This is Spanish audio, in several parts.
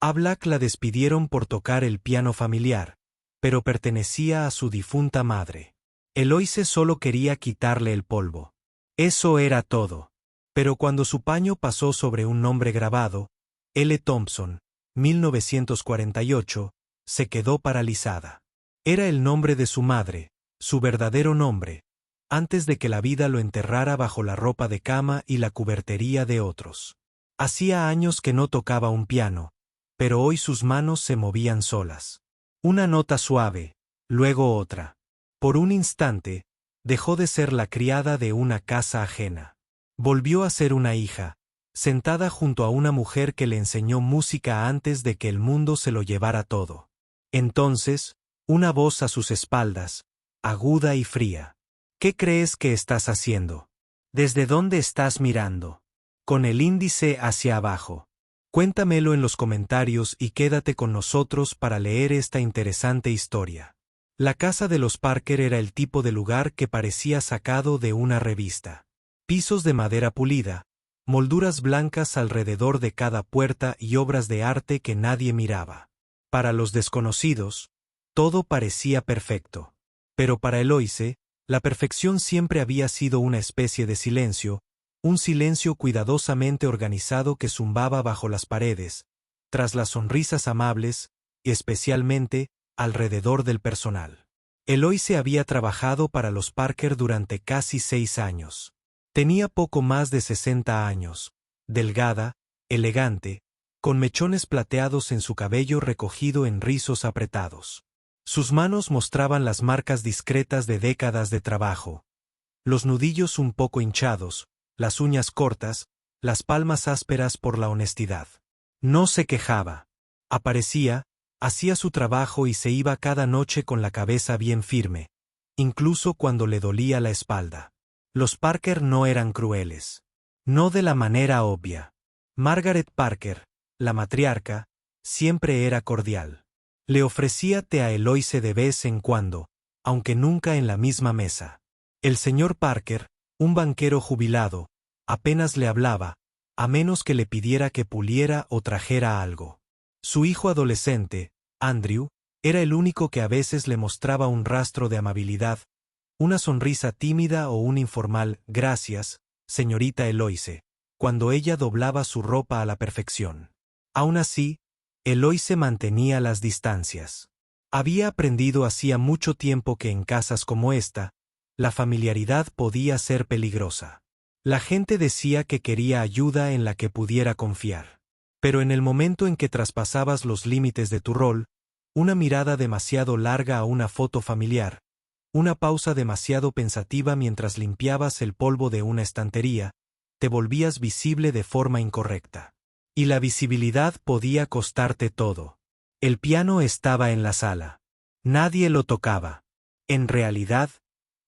A Black la despidieron por tocar el piano familiar, pero pertenecía a su difunta madre. Eloise solo quería quitarle el polvo. Eso era todo. Pero cuando su paño pasó sobre un nombre grabado, L. Thompson, 1948, se quedó paralizada. Era el nombre de su madre, su verdadero nombre, antes de que la vida lo enterrara bajo la ropa de cama y la cubertería de otros. Hacía años que no tocaba un piano, pero hoy sus manos se movían solas. Una nota suave, luego otra. Por un instante, dejó de ser la criada de una casa ajena. Volvió a ser una hija, sentada junto a una mujer que le enseñó música antes de que el mundo se lo llevara todo. Entonces, una voz a sus espaldas, aguda y fría. ¿Qué crees que estás haciendo? ¿Desde dónde estás mirando? Con el índice hacia abajo. Cuéntamelo en los comentarios y quédate con nosotros para leer esta interesante historia. La casa de los Parker era el tipo de lugar que parecía sacado de una revista. Pisos de madera pulida, molduras blancas alrededor de cada puerta y obras de arte que nadie miraba. Para los desconocidos, todo parecía perfecto. Pero para Eloise, la perfección siempre había sido una especie de silencio, un silencio cuidadosamente organizado que zumbaba bajo las paredes, tras las sonrisas amables, y especialmente, alrededor del personal. Eloise había trabajado para los Parker durante casi 6 años. Tenía poco más de 60 años, delgada, elegante, con mechones plateados en su cabello recogido en rizos apretados. Sus manos mostraban las marcas discretas de décadas de trabajo. Los nudillos un poco hinchados, las uñas cortas, las palmas ásperas por la honestidad. No se quejaba. Aparecía, hacía su trabajo y se iba cada noche con la cabeza bien firme, incluso cuando le dolía la espalda. Los Parker no eran crueles. No de la manera obvia. Margaret Parker, la matriarca, siempre era cordial. Le ofrecía té a Eloise de vez en cuando, aunque nunca en la misma mesa. El señor Parker, un banquero jubilado, apenas le hablaba, a menos que le pidiera que puliera o trajera algo. Su hijo adolescente, Andrew, era el único que a veces le mostraba un rastro de amabilidad, una sonrisa tímida o un informal «gracias, señorita Eloise», cuando ella doblaba su ropa a la perfección. Aún así, Eloise mantenía las distancias. Había aprendido hacía mucho tiempo que en casas como esta, la familiaridad podía ser peligrosa. La gente decía que quería ayuda en la que pudiera confiar. Pero en el momento en que traspasabas los límites de tu rol, una mirada demasiado larga a una foto familiar, una pausa demasiado pensativa mientras limpiabas el polvo de una estantería, te volvías visible de forma incorrecta. Y la visibilidad podía costarte todo. El piano estaba en la sala. Nadie lo tocaba. En realidad,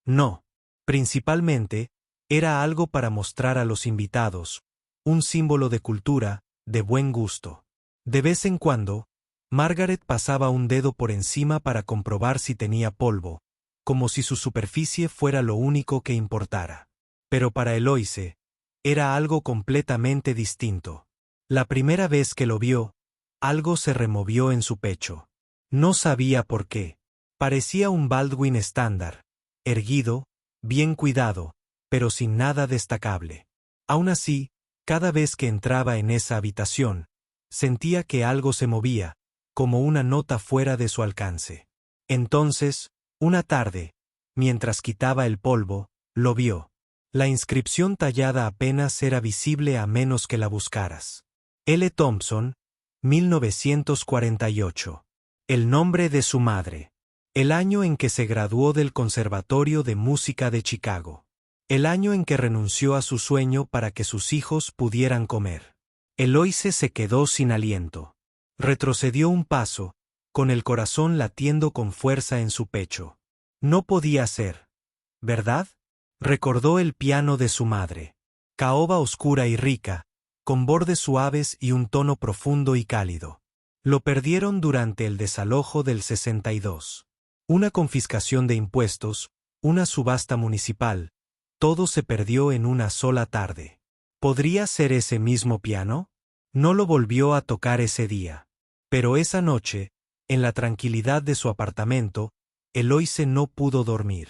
no. Principalmente, era algo para mostrar a los invitados, un símbolo de cultura, de buen gusto. De vez en cuando, Margaret pasaba un dedo por encima para comprobar si tenía polvo, como si su superficie fuera lo único que importara. Pero para Eloise, era algo completamente distinto. La primera vez que lo vio, algo se removió en su pecho. No sabía por qué. Parecía un Baldwin estándar, erguido, bien cuidado, pero sin nada destacable. Aún así, cada vez que entraba en esa habitación, sentía que algo se movía, como una nota fuera de su alcance. Entonces, una tarde, mientras quitaba el polvo, lo vio. La inscripción tallada apenas era visible a menos que la buscaras. L. Thompson, 1948. El nombre de su madre. El año en que se graduó del Conservatorio de Música de Chicago. El año en que renunció a su sueño para que sus hijos pudieran comer. Eloise se quedó sin aliento. Retrocedió un paso, con el corazón latiendo con fuerza en su pecho. No podía ser, ¿verdad? Recordó el piano de su madre. Caoba oscura y rica, con bordes suaves y un tono profundo y cálido. Lo perdieron durante el desalojo del 62. Una confiscación de impuestos, una subasta municipal, todo se perdió en una sola tarde. ¿Podría ser ese mismo piano? No lo volvió a tocar ese día. Pero esa noche, en la tranquilidad de su apartamento, Eloise no pudo dormir.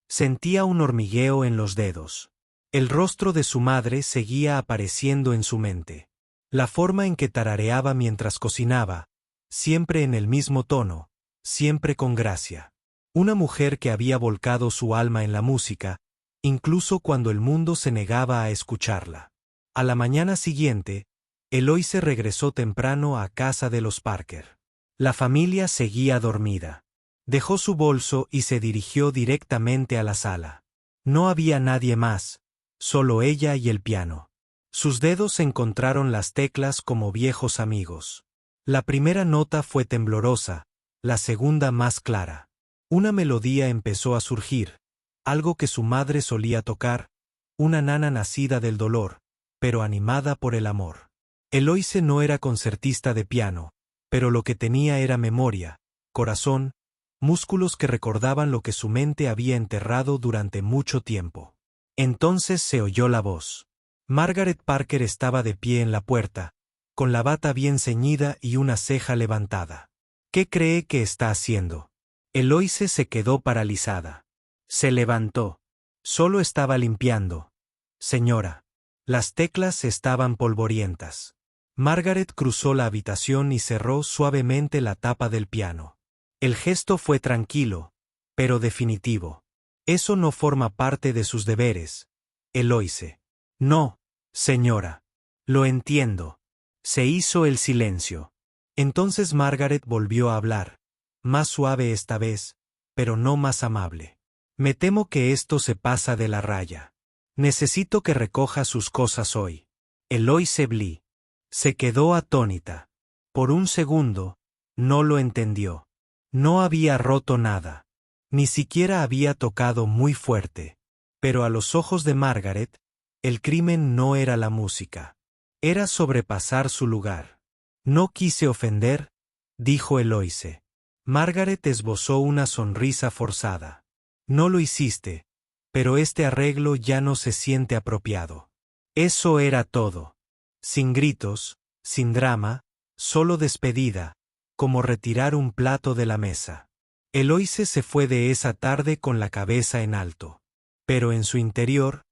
Sentía un hormigueo en los dedos. El rostro de su madre seguía apareciendo en su mente. La forma en que tarareaba mientras cocinaba, siempre en el mismo tono, siempre con gracia. Una mujer que había volcado su alma en la música, incluso cuando el mundo se negaba a escucharla. A la mañana siguiente, Eloise regresó temprano a casa de los Parker. La familia seguía dormida. Dejó su bolso y se dirigió directamente a la sala. No había nadie más, solo ella y el piano. Sus dedos encontraron las teclas como viejos amigos. La primera nota fue temblorosa, la segunda más clara. Una melodía empezó a surgir, algo que su madre solía tocar, una nana nacida del dolor, pero animada por el amor. Eloise no era concertista de piano, pero lo que tenía era memoria, corazón, músculos que recordaban lo que su mente había enterrado durante mucho tiempo. Entonces se oyó la voz. Margaret Parker estaba de pie en la puerta, con la bata bien ceñida y una ceja levantada. ¿Qué cree que está haciendo? Eloise se quedó paralizada. Se levantó. Solo estaba limpiando. Señora. Las teclas estaban polvorientas. Margaret cruzó la habitación y cerró suavemente la tapa del piano. El gesto fue tranquilo, pero definitivo. Eso no forma parte de sus deberes, Eloise. No, señora. Lo entiendo. Se hizo el silencio. Entonces Margaret volvió a hablar, más suave esta vez, pero no más amable. Me temo que esto se pasa de la raya. Necesito que recoja sus cosas hoy. Eloise Bly. Se quedó atónita. Por un segundo, no lo entendió. No había roto nada. Ni siquiera había tocado muy fuerte. Pero a los ojos de Margaret, el crimen no era la música. Era sobrepasar su lugar. No quise ofender, dijo Eloise. Margaret esbozó una sonrisa forzada. No lo hiciste, pero este arreglo ya no se siente apropiado. Eso era todo. Sin gritos, sin drama, solo despedida, como retirar un plato de la mesa. Eloise se fue de esa tarde con la cabeza en alto. Pero en su interior,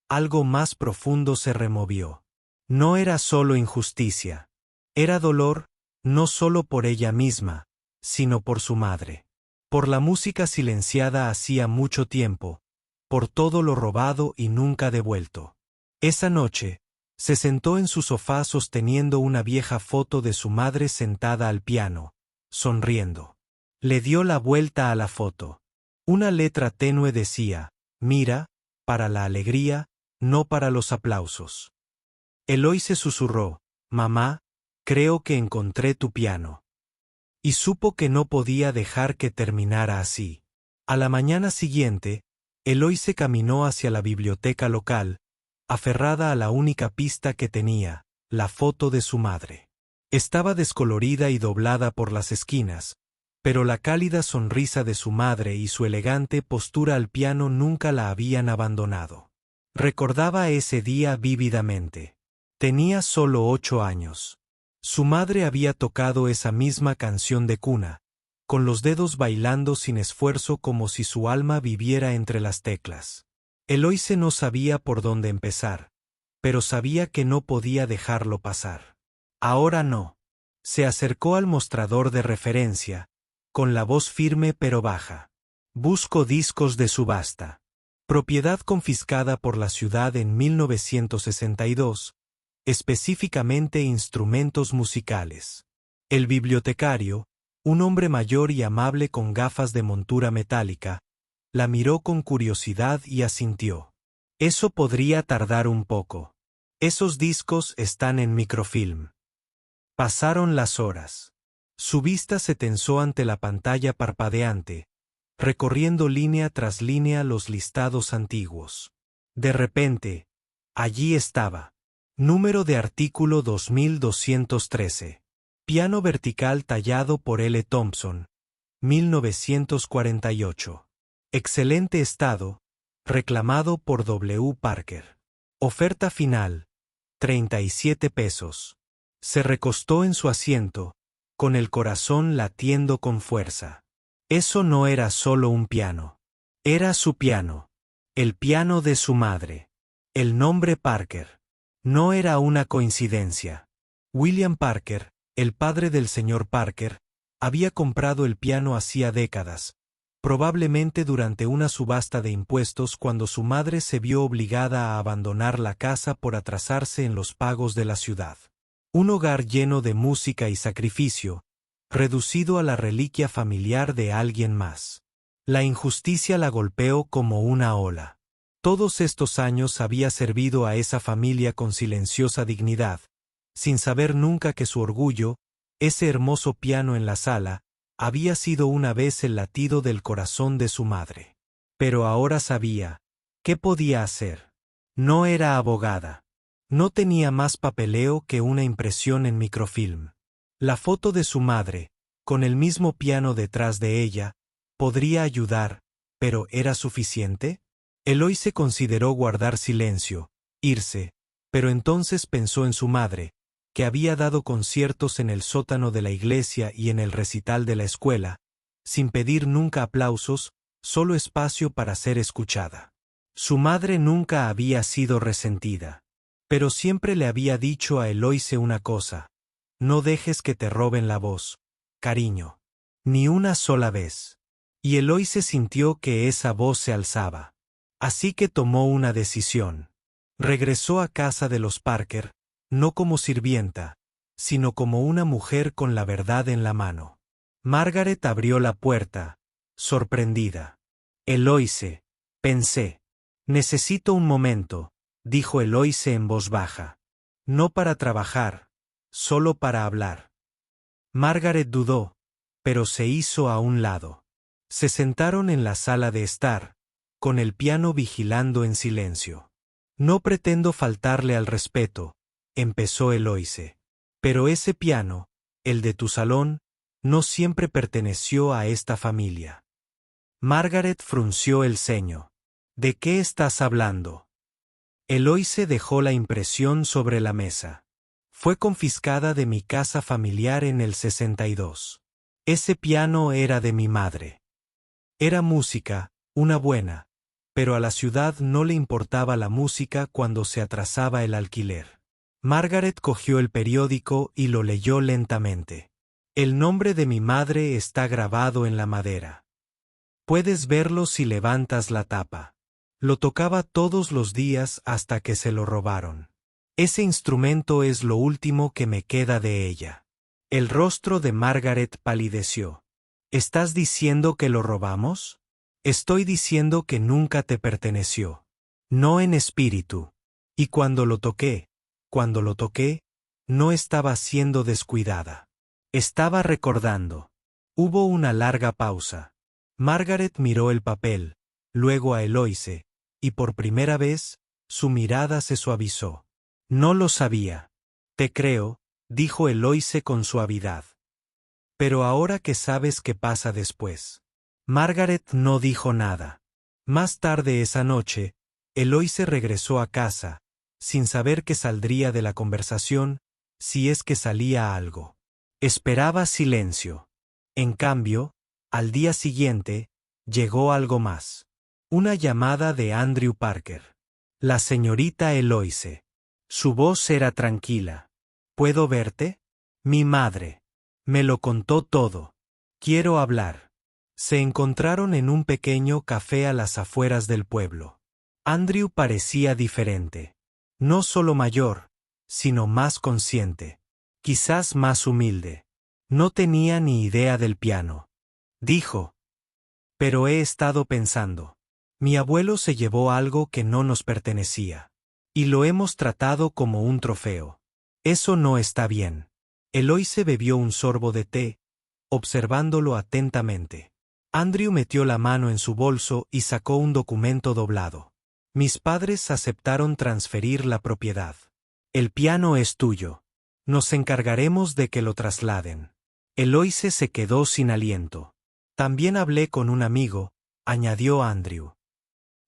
algo más profundo se removió. No era solo injusticia. Era dolor, no solo por ella misma, sino por su madre. Por la música silenciada hacía mucho tiempo, por todo lo robado y nunca devuelto. Esa noche, se sentó en su sofá sosteniendo una vieja foto de su madre sentada al piano, sonriendo. Le dio la vuelta a la foto. Una letra tenue decía, mira, para la alegría, no para los aplausos. Eloise susurró, mamá, creo que encontré tu piano. Y supo que no podía dejar que terminara así. A la mañana siguiente, Eloise caminó hacia la biblioteca local, aferrada a la única pista que tenía, la foto de su madre. Estaba descolorida y doblada por las esquinas, pero la cálida sonrisa de su madre y su elegante postura al piano nunca la habían abandonado. Recordaba ese día vívidamente. Tenía solo 8 años. Su madre había tocado esa misma canción de cuna, con los dedos bailando sin esfuerzo como si su alma viviera entre las teclas. Eloise no sabía por dónde empezar, pero sabía que no podía dejarlo pasar. Ahora no. Se acercó al mostrador de referencia, con la voz firme pero baja. Busco discos de subasta. Propiedad confiscada por la ciudad en 1962, específicamente instrumentos musicales. El bibliotecario, un hombre mayor y amable con gafas de montura metálica, la miró con curiosidad y asintió. Eso podría tardar un poco. Esos discos están en microfilm. Pasaron las horas. Su vista se tensó ante la pantalla parpadeante, recorriendo línea tras línea los listados antiguos. De repente, allí estaba. Número de artículo 2213. Piano vertical tallado por L. Thompson. 1948. Excelente estado, reclamado por W. Parker. Oferta final, 37 pesos. Se recostó en su asiento, con el corazón latiendo con fuerza. Eso no era solo un piano. Era su piano. El piano de su madre. El nombre Parker. No era una coincidencia. William Parker, el padre del señor Parker, había comprado el piano hacía décadas, probablemente durante una subasta de impuestos cuando su madre se vio obligada a abandonar la casa por atrasarse en los pagos de la ciudad. Un hogar lleno de música y sacrificio, reducido a la reliquia familiar de alguien más. La injusticia la golpeó como una ola. Todos estos años había servido a esa familia con silenciosa dignidad, sin saber nunca que su orgullo, ese hermoso piano en la sala, había sido una vez el latido del corazón de su madre. Pero ahora sabía, ¿qué podía hacer? No era abogada. No tenía más papeleo que una impresión en microfilm. La foto de su madre, con el mismo piano detrás de ella, podría ayudar, pero ¿era suficiente? Eloise consideró guardar silencio, irse, pero entonces pensó en su madre, que había dado conciertos en el sótano de la iglesia y en el recital de la escuela, sin pedir nunca aplausos, solo espacio para ser escuchada. Su madre nunca había sido resentida, pero siempre le había dicho a Eloise una cosa: no dejes que te roben la voz, cariño. Ni una sola vez. Y Eloise sintió que esa voz se alzaba. Así que tomó una decisión. Regresó a casa de los Parker, no como sirvienta, sino como una mujer con la verdad en la mano. Margaret abrió la puerta, sorprendida. Eloise, pensé. Necesito un momento, dijo Eloise en voz baja. No para trabajar, solo para hablar. Margaret dudó, pero se hizo a un lado. Se sentaron en la sala de estar, con el piano vigilando en silencio. No pretendo faltarle al respeto, empezó Eloise. Pero ese piano, el de tu salón, no siempre perteneció a esta familia. Margaret frunció el ceño. ¿De qué estás hablando? Eloise dejó la impresión sobre la mesa. Fue confiscada de mi casa familiar en el 62. Ese piano era de mi madre. Era música, una buena, pero a la ciudad no le importaba la música cuando se atrasaba el alquiler. Margaret cogió el periódico y lo leyó lentamente. El nombre de mi madre está grabado en la madera. Puedes verlo si levantas la tapa. Lo tocaba todos los días hasta que se lo robaron. Ese instrumento es lo último que me queda de ella. El rostro de Margaret palideció. ¿Estás diciendo que lo robamos? Estoy diciendo que nunca te perteneció. No en espíritu. Y cuando lo toqué, no estaba siendo descuidada. Estaba recordando. Hubo una larga pausa. Margaret miró el papel, luego a Eloise, y por primera vez, su mirada se suavizó. No lo sabía. Te creo, dijo Eloise con suavidad. Pero ahora que sabes qué pasa después. Margaret no dijo nada. Más tarde esa noche, Eloise regresó a casa, sin saber qué saldría de la conversación, si es que salía algo. Esperaba silencio. En cambio, al día siguiente, llegó algo más. Una llamada de Andrew Parker. La señorita Eloise. Su voz era tranquila. ¿Puedo verte? Mi madre. Me lo contó todo. Quiero hablar. Se encontraron en un pequeño café a las afueras del pueblo. Andrew parecía diferente. No solo mayor, sino más consciente. Quizás más humilde. No tenía ni idea del piano. Dijo. Pero he estado pensando. Mi abuelo se llevó algo que no nos pertenecía. Y lo hemos tratado como un trofeo. Eso no está bien. Eloise bebió un sorbo de té, observándolo atentamente. Andrew metió la mano en su bolso y sacó un documento doblado. Mis padres aceptaron transferir la propiedad. El piano es tuyo. Nos encargaremos de que lo trasladen. Eloise se quedó sin aliento. También hablé con un amigo, añadió Andrew.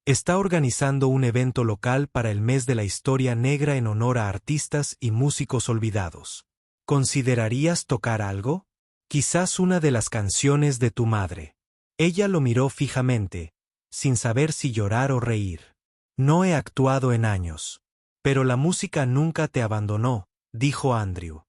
Está organizando un evento local para el mes de la historia negra en honor a artistas y músicos olvidados. ¿Considerarías tocar algo? Quizás una de las canciones de tu madre. Ella lo miró fijamente, sin saber si llorar o reír. No he actuado en años. Pero la música nunca te abandonó, dijo Andrew.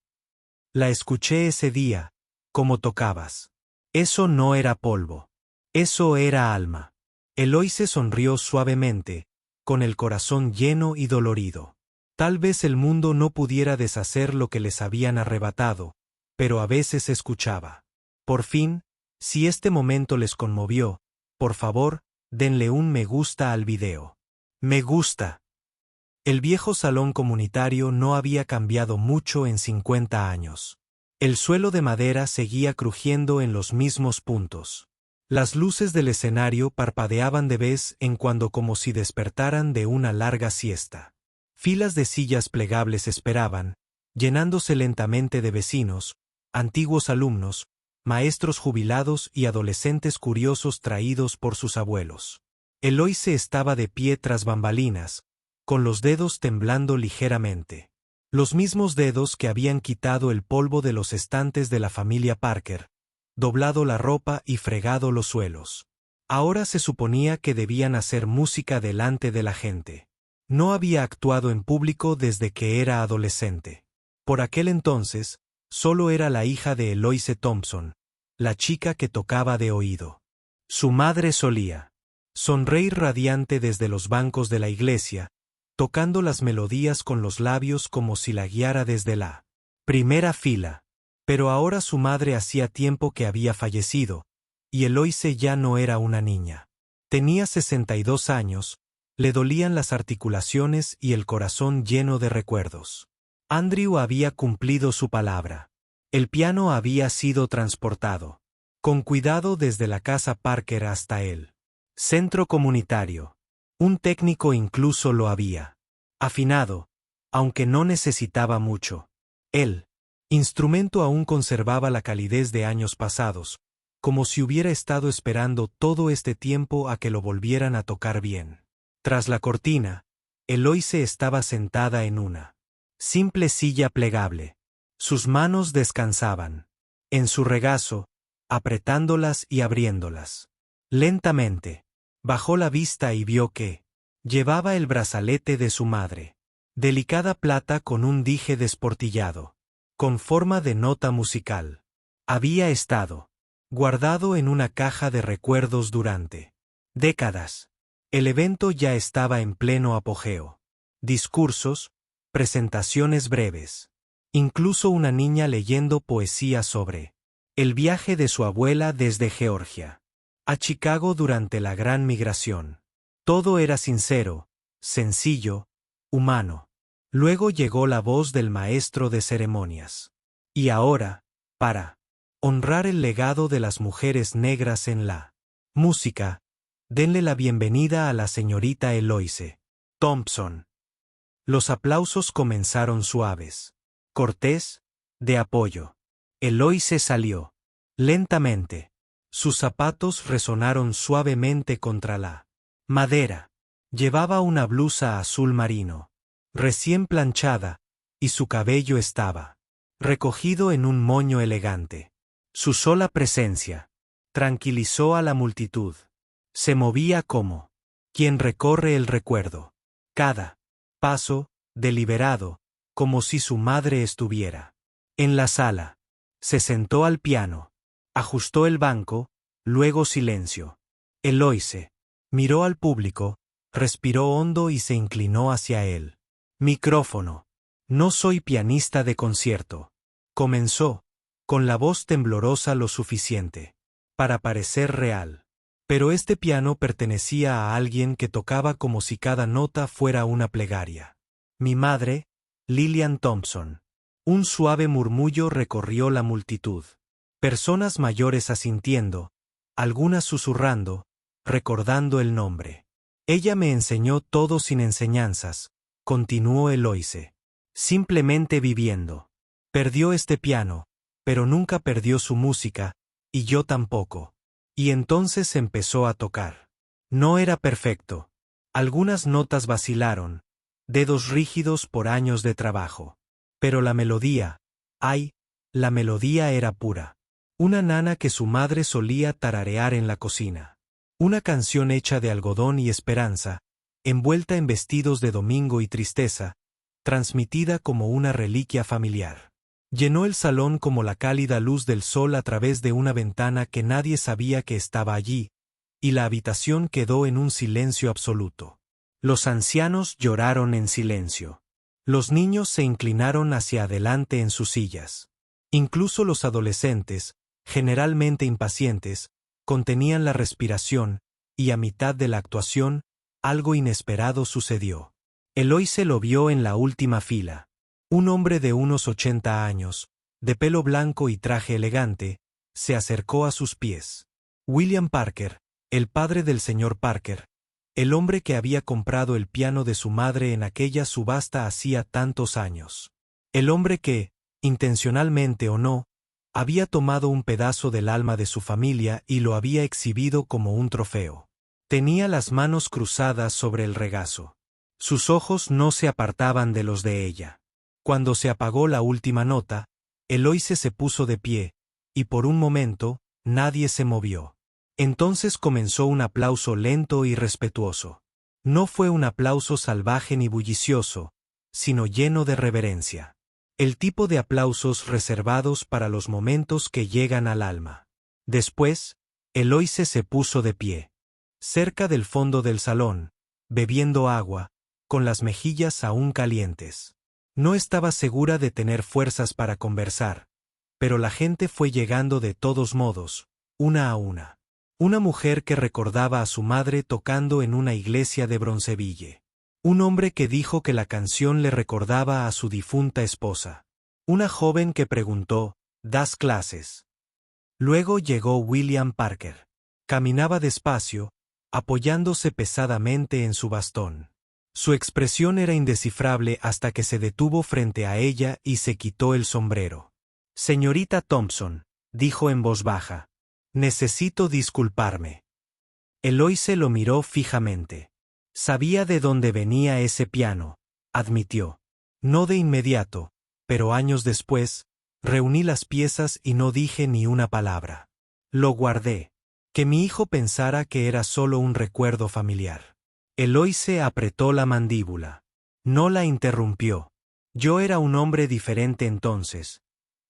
La escuché ese día, como tocabas. Eso no era polvo. Eso era alma. Eloise sonrió suavemente, con el corazón lleno y dolorido. Tal vez el mundo no pudiera deshacer lo que les habían arrebatado, pero a veces escuchaba. Por fin, si este momento les conmovió, por favor, denle un me gusta al video. Me gusta. El viejo salón comunitario no había cambiado mucho en 50 años. El suelo de madera seguía crujiendo en los mismos puntos. Las luces del escenario parpadeaban de vez en cuando como si despertaran de una larga siesta. Filas de sillas plegables esperaban, llenándose lentamente de vecinos, antiguos alumnos, maestros jubilados y adolescentes curiosos traídos por sus abuelos. Eloise estaba de pie tras bambalinas, con los dedos temblando ligeramente. Los mismos dedos que habían quitado el polvo de los estantes de la familia Parker, doblado la ropa y fregado los suelos. Ahora se suponía que debían hacer música delante de la gente. No había actuado en público desde que era adolescente. Por aquel entonces, solo era la hija de Eloise Thompson, la chica que tocaba de oído. Su madre solía sonreír radiante desde los bancos de la iglesia, tocando las melodías con los labios como si la guiara desde la primera fila. Pero ahora su madre hacía tiempo que había fallecido, y Eloise ya no era una niña. Tenía 62 años, le dolían las articulaciones y el corazón lleno de recuerdos. Andrew había cumplido su palabra. El piano había sido transportado, con cuidado desde la casa Parker hasta el centro comunitario. Un técnico incluso lo había afinado, aunque no necesitaba mucho. El instrumento aún conservaba la calidez de años pasados, como si hubiera estado esperando todo este tiempo a que lo volvieran a tocar bien. Tras la cortina, Eloise estaba sentada en una simple silla plegable. Sus manos descansaban en su regazo, apretándolas y abriéndolas. Lentamente, bajó la vista y vio que llevaba el brazalete de su madre, delicada plata con un dije desportillado, con forma de nota musical. Había estado guardado en una caja de recuerdos durante décadas. El evento ya estaba en pleno apogeo. Discursos, presentaciones breves, incluso una niña leyendo poesía sobre el viaje de su abuela desde Georgia a Chicago durante la Gran Migración. Todo era sincero, sencillo, humano. Luego llegó la voz del maestro de ceremonias. Y ahora, para honrar el legado de las mujeres negras en la música, denle la bienvenida a la señorita Eloise Thompson. Los aplausos comenzaron suaves, cortés, de apoyo. Eloise salió lentamente. Sus zapatos resonaron suavemente contra la madera. Llevaba una blusa azul marino, recién planchada, y su cabello estaba recogido en un moño elegante. Su sola presencia tranquilizó a la multitud. Se movía como quien recorre el recuerdo. Cada paso, deliberado, como si su madre estuviera en la sala. Se sentó al piano, ajustó el banco, luego silencio. Eloise miró al público, respiró hondo y se inclinó hacia él. Micrófono. No soy pianista de concierto. Comenzó, con la voz temblorosa lo suficiente para parecer real. Pero este piano pertenecía a alguien que tocaba como si cada nota fuera una plegaria. Mi madre, Lillian Thompson. Un suave murmullo recorrió la multitud. Personas mayores asintiendo, algunas susurrando, recordando el nombre. Ella me enseñó todo sin enseñanzas, continuó Eloise. Simplemente viviendo. Perdió este piano, pero nunca perdió su música, y yo tampoco. Y entonces empezó a tocar. No era perfecto. Algunas notas vacilaron, dedos rígidos por años de trabajo. Pero la melodía, ay, la melodía era pura. Una nana que su madre solía tararear en la cocina. Una canción hecha de algodón y esperanza, envuelta en vestidos de domingo y tristeza, transmitida como una reliquia familiar. Llenó el salón como la cálida luz del sol a través de una ventana que nadie sabía que estaba allí, y la habitación quedó en un silencio absoluto. Los ancianos lloraron en silencio. Los niños se inclinaron hacia adelante en sus sillas. Incluso los adolescentes, generalmente impacientes, contenían la respiración, y a mitad de la actuación, algo inesperado sucedió. Eloise lo vio en la última fila. Un hombre de unos 80 años, de pelo blanco y traje elegante, se acercó a sus pies. William Parker, el padre del señor Parker, el hombre que había comprado el piano de su madre en aquella subasta hacía tantos años. El hombre que, intencionalmente o no, había tomado un pedazo del alma de su familia y lo había exhibido como un trofeo. Tenía las manos cruzadas sobre el regazo. Sus ojos no se apartaban de los de ella. Cuando se apagó la última nota, Eloise se puso de pie, y por un momento, nadie se movió. Entonces comenzó un aplauso lento y respetuoso. No fue un aplauso salvaje ni bullicioso, sino lleno de reverencia. El tipo de aplausos reservados para los momentos que llegan al alma. Después, Eloise se puso de pie, cerca del fondo del salón, bebiendo agua, con las mejillas aún calientes. No estaba segura de tener fuerzas para conversar, pero la gente fue llegando de todos modos, una a una. Una mujer que recordaba a su madre tocando en una iglesia de Bronceville. Un hombre que dijo que la canción le recordaba a su difunta esposa. Una joven que preguntó, ¿das clases? Luego llegó William Parker. Caminaba despacio, apoyándose pesadamente en su bastón. Su expresión era indescifrable hasta que se detuvo frente a ella y se quitó el sombrero. Señorita Thompson, dijo en voz baja, necesito disculparme. Eloise lo miró fijamente. Sabía de dónde venía ese piano, admitió. No de inmediato, pero años después, reuní las piezas y no dije ni una palabra. Lo guardé. Que mi hijo pensara que era solo un recuerdo familiar. Eloise apretó la mandíbula. No la interrumpió. Yo era un hombre diferente entonces,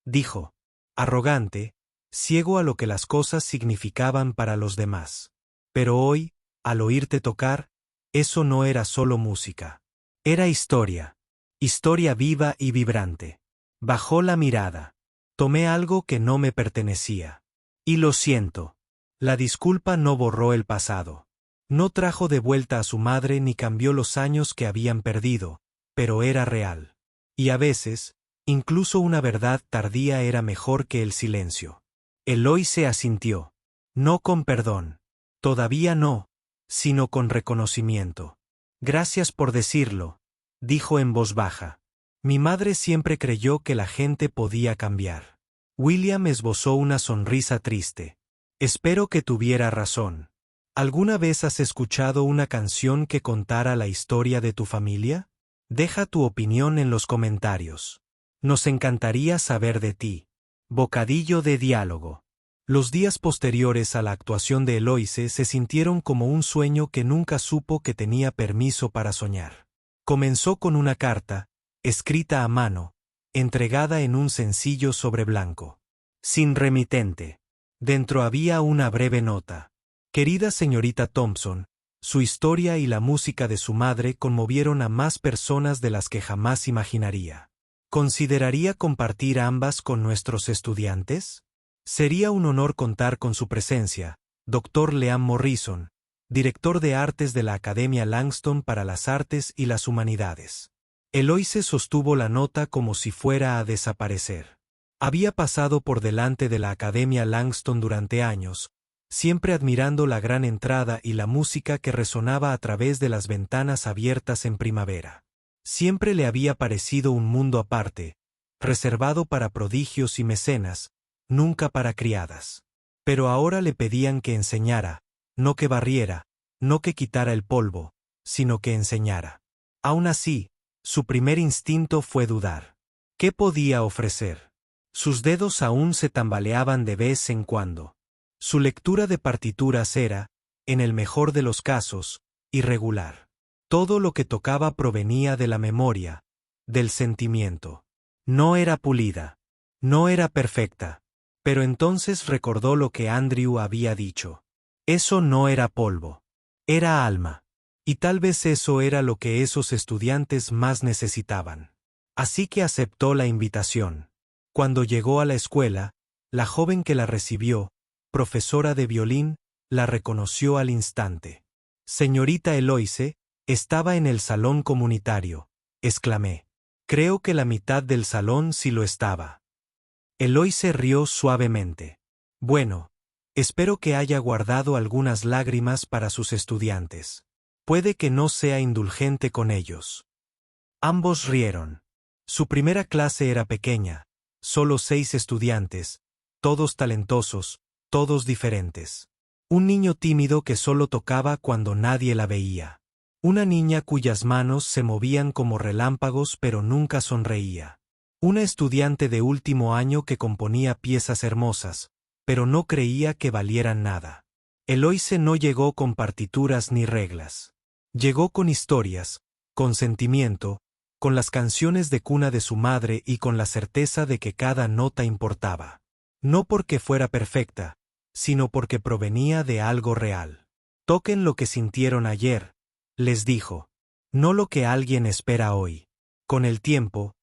dijo, arrogante, ciego a lo que las cosas significaban para los demás. Pero hoy, al oírte tocar, eso no era solo música. Era historia. Historia viva y vibrante. Bajó la mirada. Tomé algo que no me pertenecía. Y lo siento. La disculpa no borró el pasado. No trajo de vuelta a su madre ni cambió los años que habían perdido, pero era real. Y a veces, incluso una verdad tardía era mejor que el silencio. Eloise asintió. No con perdón. Todavía no, sino con reconocimiento. Gracias por decirlo, dijo en voz baja. Mi madre siempre creyó que la gente podía cambiar. William esbozó una sonrisa triste. Espero que tuviera razón. ¿Alguna vez has escuchado una canción que contara la historia de tu familia? Deja tu opinión en los comentarios. Nos encantaría saber de ti. Bocadillo de diálogo. Los días posteriores a la actuación de Eloise se sintieron como un sueño que nunca supo que tenía permiso para soñar. Comenzó con una carta, escrita a mano, entregada en un sencillo sobre blanco. Sin remitente. Dentro había una breve nota. Querida señorita Thompson, su historia y la música de su madre conmovieron a más personas de las que jamás imaginaría. ¿Consideraría compartir ambas con nuestros estudiantes? Sería un honor contar con su presencia, Dr. Leam Morrison, director de artes de la Academia Langston para las Artes y las Humanidades. Eloise sostuvo la nota como si fuera a desaparecer. Había pasado por delante de la Academia Langston durante años, siempre admirando la gran entrada y la música que resonaba a través de las ventanas abiertas en primavera. Siempre le había parecido un mundo aparte, reservado para prodigios y mecenas, nunca para criadas. Pero ahora le pedían que enseñara, no que barriera, no que quitara el polvo, sino que enseñara. Aún así, su primer instinto fue dudar. ¿Qué podía ofrecer? Sus dedos aún se tambaleaban de vez en cuando. Su lectura de partituras era, en el mejor de los casos, irregular. Todo lo que tocaba provenía de la memoria, del sentimiento. No era pulida. No era perfecta. Pero entonces recordó lo que Andrew había dicho. Eso no era polvo. Era alma. Y tal vez eso era lo que esos estudiantes más necesitaban. Así que aceptó la invitación. Cuando llegó a la escuela, la joven que la recibió, profesora de violín, la reconoció al instante. «Señorita Eloise, estaba en el salón comunitario», exclamé. «Creo que la mitad del salón sí lo estaba». Eloise rió suavemente. «Bueno, espero que haya guardado algunas lágrimas para sus estudiantes. Puede que no sea indulgente con ellos». Ambos rieron. Su primera clase era pequeña, solo 6 estudiantes, todos talentosos, todos diferentes. Un niño tímido que solo tocaba cuando nadie la veía. Una niña cuyas manos se movían como relámpagos pero nunca sonreía. Una estudiante de último año que componía piezas hermosas, pero no creía que valieran nada. Eloise no llegó con partituras ni reglas. Llegó con historias, con sentimiento, con las canciones de cuna de su madre y con la certeza de que cada nota importaba. No porque fuera perfecta, sino porque provenía de algo real. «Toquen lo que sintieron ayer», les dijo, «no lo que alguien espera hoy». Con el tiempo,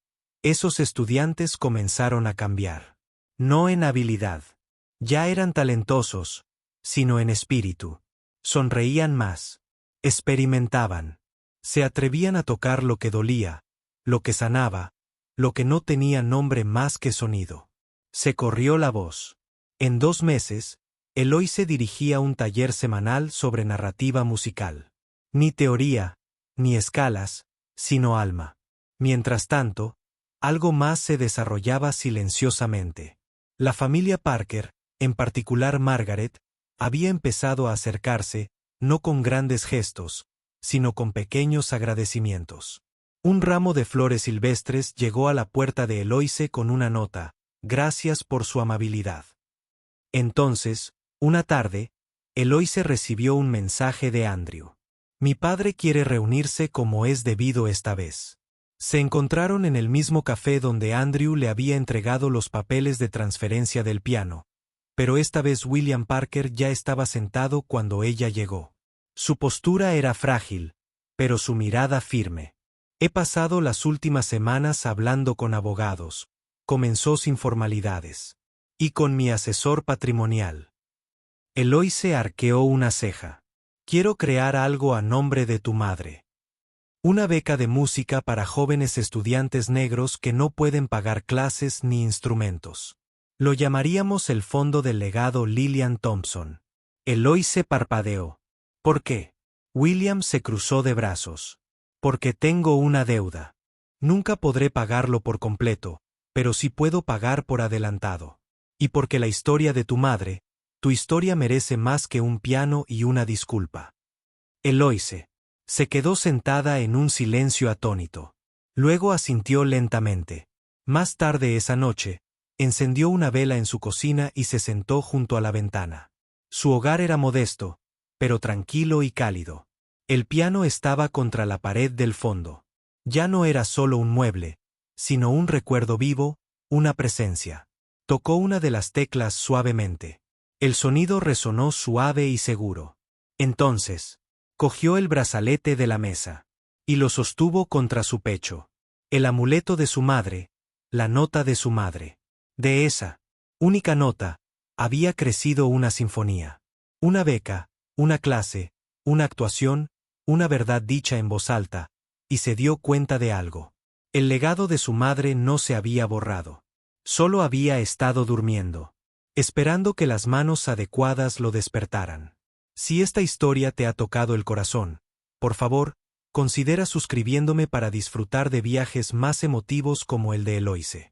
esos estudiantes comenzaron a cambiar. No en habilidad. Ya eran talentosos, sino en espíritu. Sonreían más. Experimentaban. Se atrevían a tocar lo que dolía, lo que sanaba, lo que no tenía nombre más que sonido. Se corrió la voz. En 2 meses, Eloise dirigía un taller semanal sobre narrativa musical. Ni teoría, ni escalas, sino alma. Mientras tanto, algo más se desarrollaba silenciosamente. La familia Parker, en particular Margaret, había empezado a acercarse, no con grandes gestos, sino con pequeños agradecimientos. Un ramo de flores silvestres llegó a la puerta de Eloise con una nota: «Gracias por su amabilidad». Entonces, una tarde, Eloise recibió un mensaje de Andrew. «Mi padre quiere reunirse como es debido esta vez». Se encontraron en el mismo café donde Andrew le había entregado los papeles de transferencia del piano, pero esta vez William Parker ya estaba sentado cuando ella llegó. Su postura era frágil, pero su mirada firme. «He pasado las últimas semanas hablando con abogados», comenzó sin formalidades, «y con mi asesor patrimonial». Eloise arqueó una ceja. «Quiero crear algo a nombre de tu madre. Una beca de música para jóvenes estudiantes negros que no pueden pagar clases ni instrumentos. Lo llamaríamos el Fondo del Legado Lillian Thompson». Eloise parpadeó. «¿Por qué?» William se cruzó de brazos. «Porque tengo una deuda. Nunca podré pagarlo por completo, pero sí puedo pagar por adelantado. Y porque la historia de tu madre, tu historia merece más que un piano y una disculpa». Eloise se quedó sentada en un silencio atónito. Luego asintió lentamente. Más tarde esa noche, encendió una vela en su cocina y se sentó junto a la ventana. Su hogar era modesto, pero tranquilo y cálido. El piano estaba contra la pared del fondo. Ya no era solo un mueble, sino un recuerdo vivo, una presencia. Tocó una de las teclas suavemente. El sonido resonó suave y seguro. Entonces, cogió el brazalete de la mesa y lo sostuvo contra su pecho. El amuleto de su madre, la nota de su madre. De esa única nota, había crecido una sinfonía. Una beca, una clase, una actuación, una verdad dicha en voz alta, y se dio cuenta de algo. El legado de su madre no se había borrado. Solo había estado durmiendo, esperando que las manos adecuadas lo despertaran. Si esta historia te ha tocado el corazón, por favor, considera suscribiéndome para disfrutar de viajes más emotivos como el de Eloise.